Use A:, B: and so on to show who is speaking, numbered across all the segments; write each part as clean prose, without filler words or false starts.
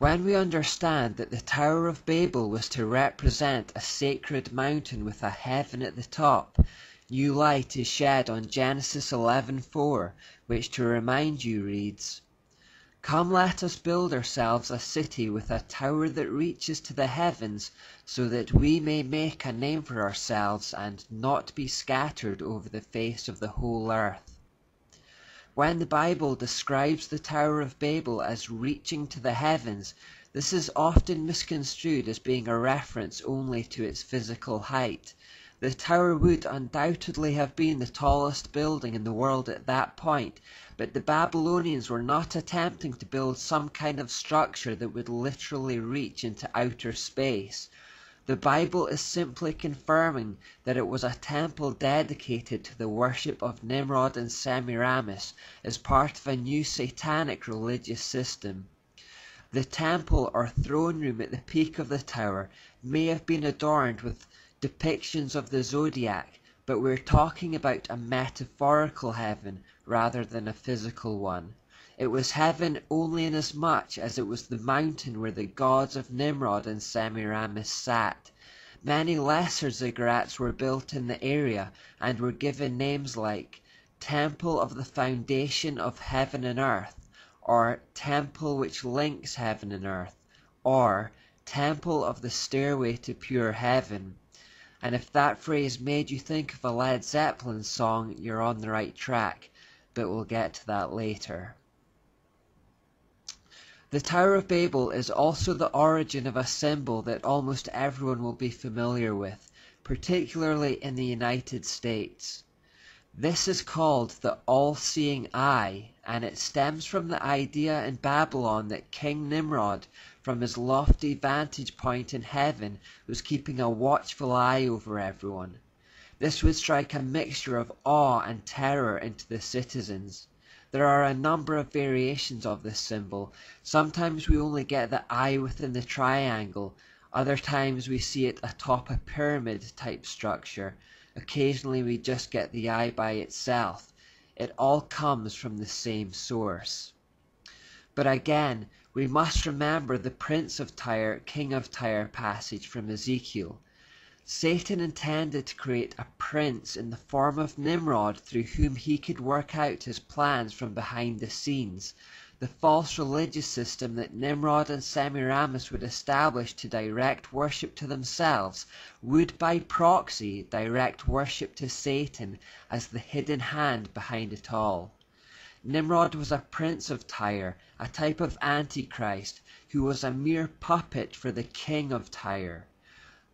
A: When we understand that the Tower of Babel was to represent a sacred mountain with a heaven at the top, new light is shed on Genesis 11:4, which, to remind you, reads, "Come, let us build ourselves a city with a tower that reaches to the heavens, so that we may make a name for ourselves and not be scattered over the face of the whole earth." When the Bible describes the Tower of Babel as reaching to the heavens, this is often misconstrued as being a reference only to its physical height. The tower would undoubtedly have been the tallest building in the world at that point, but the Babylonians were not attempting to build some kind of structure that would literally reach into outer space. The Bible is simply confirming that it was a temple dedicated to the worship of Nimrod and Semiramis as part of a new satanic religious system. The temple or throne room at the peak of the tower may have been adorned with depictions of the zodiac, but we're talking about a metaphorical heaven rather than a physical one. It was heaven only inasmuch as it was the mountain where the gods of Nimrod and Semiramis sat. Many lesser ziggurats were built in the area and were given names like Temple of the Foundation of Heaven and Earth, or Temple which links heaven and earth, or Temple of the Stairway to Pure Heaven. And if that phrase made you think of a Led Zeppelin song, you're on the right track, but we'll get to that later. The Tower of Babel is also the origin of a symbol that almost everyone will be familiar with, particularly in the United States. This is called the all-seeing eye, and it stems from the idea in Babylon that King Nimrod, from his lofty vantage point in heaven, was keeping a watchful eye over everyone. This would strike a mixture of awe and terror into the citizens. There are a number of variations of this symbol. Sometimes we only get the eye within the triangle, other times we see it atop a pyramid type structure. Occasionally we just get the eye by itself. It all comes from the same source. But again, we must remember the Prince of Tyre, King of Tyre passage from Ezekiel. Satan intended to create a prince in the form of Nimrod through whom he could work out his plans from behind the scenes. The false religious system that Nimrod and Semiramis would establish to direct worship to themselves would by proxy direct worship to Satan as the hidden hand behind it all. Nimrod was a prince of Tyre, a type of Antichrist, who was a mere puppet for the king of Tyre.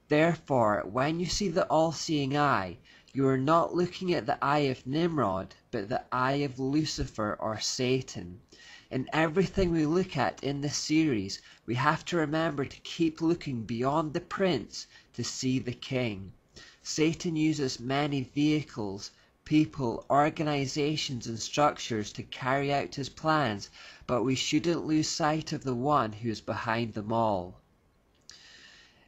A: Therefore, when you see the all-seeing eye, you are not looking at the eye of Nimrod, but the eye of Lucifer or Satan. In everything we look at in this series, we have to remember to keep looking beyond the prince to see the king. Satan uses many vehicles, people, organizations and structures to carry out his plans, but we shouldn't lose sight of the one who is behind them all.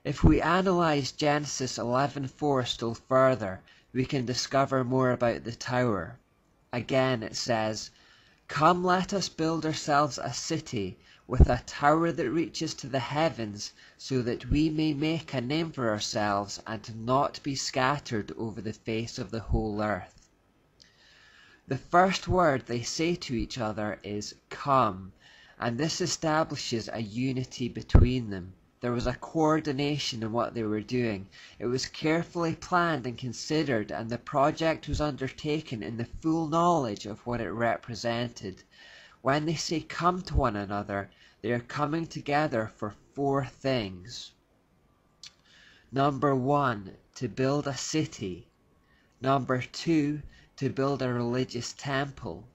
A: If we analyze Genesis 11:4 still further, we can discover more about the tower. Again it says, "Come, let us build ourselves a city with a tower that reaches to the heavens, so that we may make a name for ourselves and not be scattered over the face of the whole earth." The first word they say to each other is "come," and this establishes a unity between them. There was a coordination in what they were doing. It was carefully planned and considered, and the project was undertaken in the full knowledge of what it represented. When they say come to one another, they are coming together for 4 things. Number 1, to build a city. Number 2, to build a religious temple.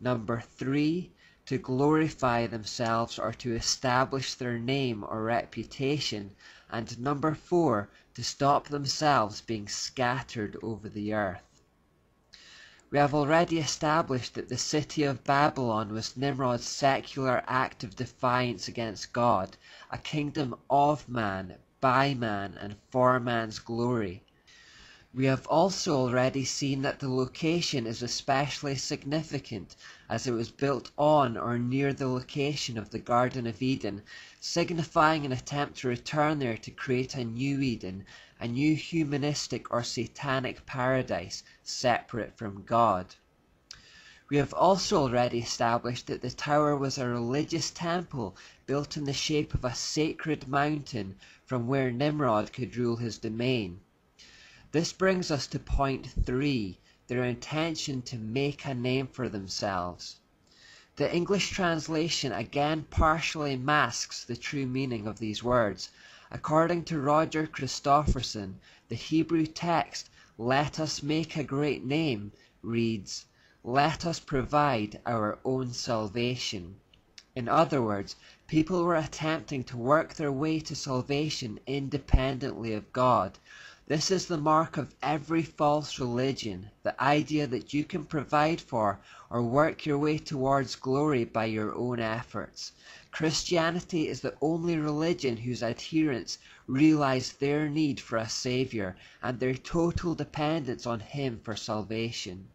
A: Number 3, to glorify themselves or to establish their name or reputation, and number 4, to stop themselves being scattered over the earth. We have already established that the city of Babylon was Nimrod's secular act of defiance against God, a kingdom of man, by man, and for man's glory. We have also already seen that the location is especially significant, as it was built on or near the location of the Garden of Eden, signifying an attempt to return there to create a new Eden, a new humanistic or satanic paradise separate from God. We have also already established that the tower was a religious temple built in the shape of a sacred mountain from where Nimrod could rule his domain. This brings us to point 3, their intention to make a name for themselves. The English translation again partially masks the true meaning of these words. According to Roger Christofferson, the Hebrew text, "Let us make a great name," reads, "Let us provide our own salvation." In other words, people were attempting to work their way to salvation independently of God. This is the mark of every false religion, the idea that you can provide for or work your way towards glory by your own efforts. Christianity is the only religion whose adherents realize their need for a Savior and their total dependence on Him for salvation.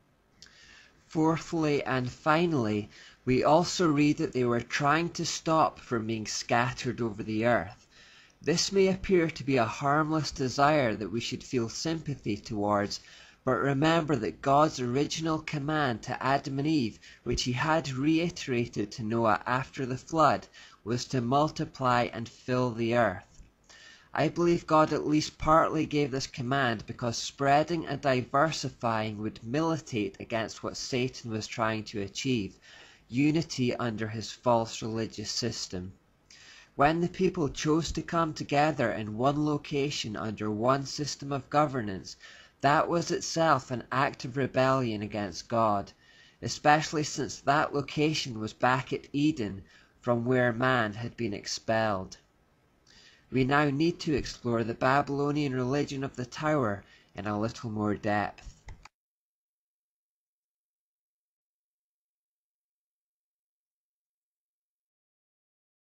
A: Fourthly and finally, we also read that they were trying to stop from being scattered over the earth. This may appear to be a harmless desire that we should feel sympathy towards, but remember that God's original command to Adam and Eve, which He had reiterated to Noah after the flood, was to multiply and fill the earth. I believe God at least partly gave this command because spreading and diversifying would militate against what Satan was trying to achieve, unity under his false religious system. When the people chose to come together in one location under one system of governance, that was itself an act of rebellion against God, especially since that location was back at Eden, from where man had been expelled. We now need to explore the Babylonian religion of the tower in a little more depth.